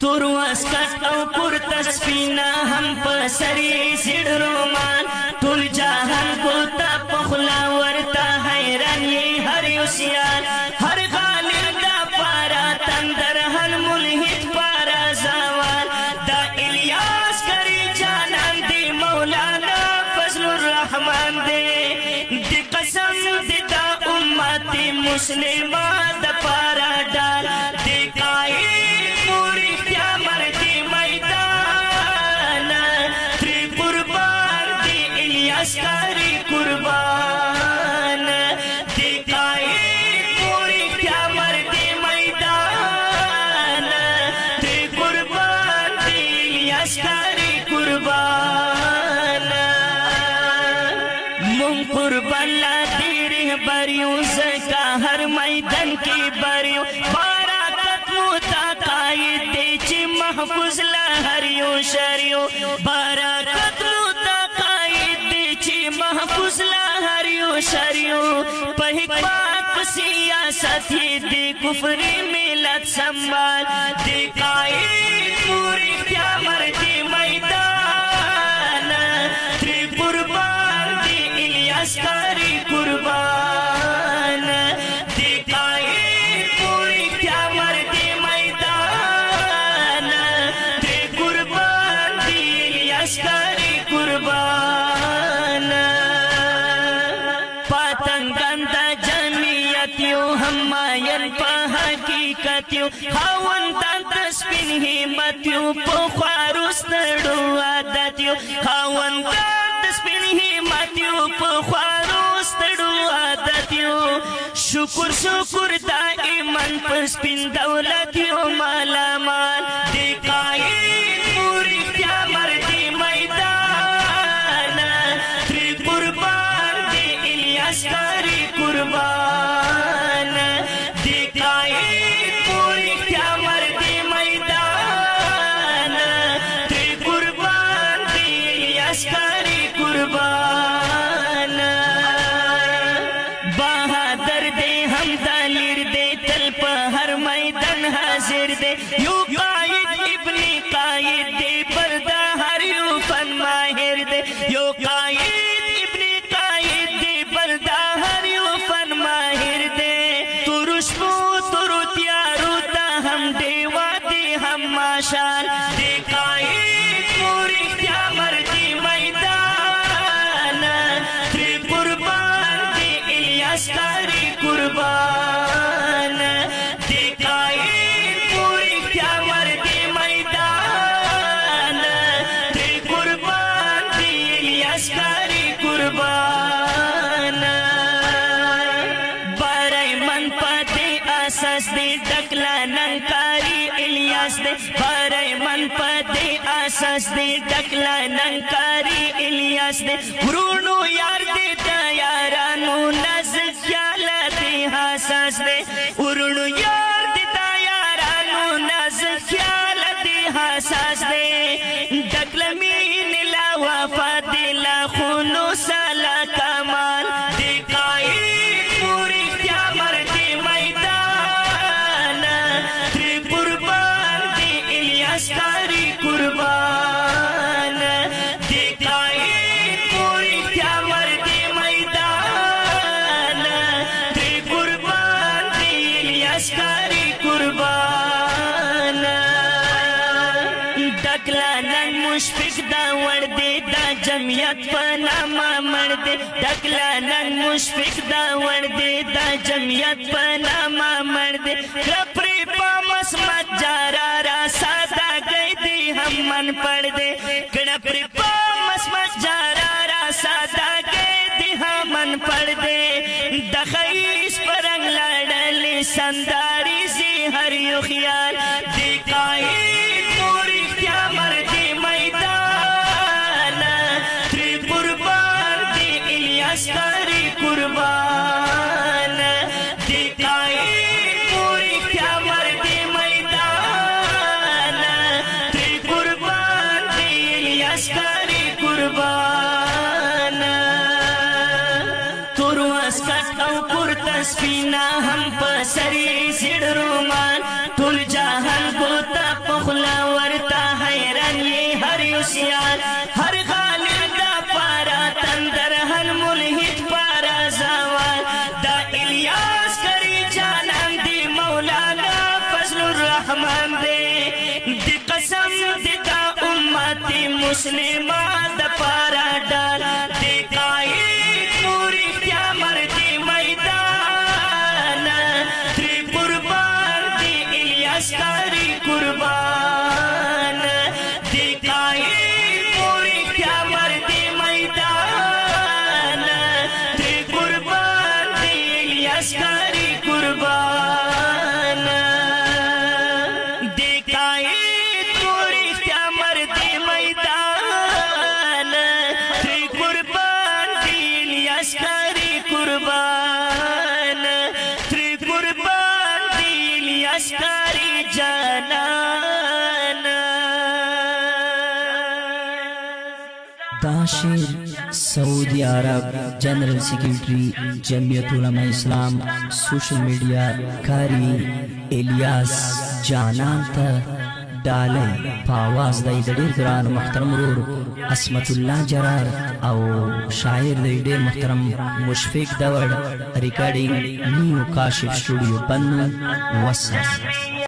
تور واسکټ او پورته سپینا هم په سری سیډ رومان ټول جهان کوتا پخلا ورته حیران یې هر یو سیال هر غالب دا پارا تندر هر ملحد پارا زوال دا الیاس کری جانان دی مولانا فضل الرحمن دی دی قسم دی دا امت مسلمہ دا پارا ڈال دی قائد پوری اسکاری قربان دی قائد پوری اختیامر دی میدان دی قربان دی اسکاری قربان من قربان لا دی رہبریوں زکا ہر میدان کی بریوں بارکت موتا قائد دی چی محفوظ لہریوں شریوں بارکت محفوظ لہریو شریو پہ حکمت سیاست دی کفری ملت سنبھال دی قائد پوری اختیامر دی میدان دی قربان دی الیاس کاری قربان دی قائد پوری اختیامر دی میدان دی قربان دی الیاس کاری قربان ہمایل پا حقیقتیو خاوندان تسپین حمتیو پخوارو ستڑو عادتیو خاوندان تسپین حمتیو پخوارو ستڑو عادتیو شکر شکر دائمان پسپین دولتیو مالا مال دی قائد پوری اختیامر دی میدان دی قربان دی الیاس کاری قربان دی قائد پوری اختیامر دی میدان دی قربان دی الیاس کاری قربان بہادر دے ہم دلیر دے تل پہ ہر میدان حاضر دے یو قائد ابن قائد دے پردہ ہر یو فن ماہر دے یو قائد ابن قائد دے پردہ ہر یو فن ماہر دے ترشمو ترو تیارو تا ہم دیوا دے ہم ماشال دے قائد پوری اختیامر دی میدان دی قربان دی الیاس کاری قربان دی قائد پوری اختیامر دی میدان دی قربان دی الیاس کاری قربان بارای من پاتے آساس دے ڈکلا ننکاری الیاس دے بارای من پاتے آساس دے ڈکلا ننکاری الیاس دے ورونو یار دے دا یارانو نزد خیالا دے حساس دے ورونو یار دے دا یارانو نزد خیالا دے حساس دے ڈکلا مین لا وفا دے لا خونو سالا کمال دے قائد پوری اختیامر دی میدان دی قربان دی الیاس کاری قربان دی قائد پوری اختیامر دی میدان دی قربان دی الیاس کاری قربان ڈکلا نن مشفق دا ور دے دا جمعیت پناما مر دے ڈکلا نن مشفق دا ور دے دا جمعیت پناما مر دے کپری پا مسمت جارا را سادا گئی دی ہم من پڑ دے کپری پا مسمت جارا را سادا گئی دی ہم من پڑ دے دخیس پرنگ لڑلی سنداری سی ہر یو خیال دی قائد پوری اختیامر دی میدان دی قربان دی الیاس کاری قربان دی قائد پوری اختیامر دی میدان دی قربان دی الیاس کاری قربان تور واسکټ او پورته سپینا هم په سری سیډ رومان ټول جهان بوتا پخلا نسیان هر غالب دا پارا تندر هر ملحد پارا زوال دا الیاس کری جانان دی مولانا فضل الرحمن دی دی قسم دی دا امت مسلمہ دا پارا ڈال دی قائد پوری کیا مردی میدان تری قربان دی الیاس کری قربان دی قائد پوری کیا مردی میدان تری قربان دی الیاس کری قربان دی قائد پوری کیا مردی میدان تری قربان دی الیاس کری قربان تری قربان دی الیاس کری جانان دا شعر سعودی عرب جنرل سیکریٹری جمعیت علماء اسلام سوشل میڈیا کاری الیاس جانان تا ڈالی پاواز دای د ډیر ګران محترم ورور عصمت الله جرار او شاعر د ډیر محترم مشفق دور ریکارډینګ نیو کاشف سټوډیو بنو وسه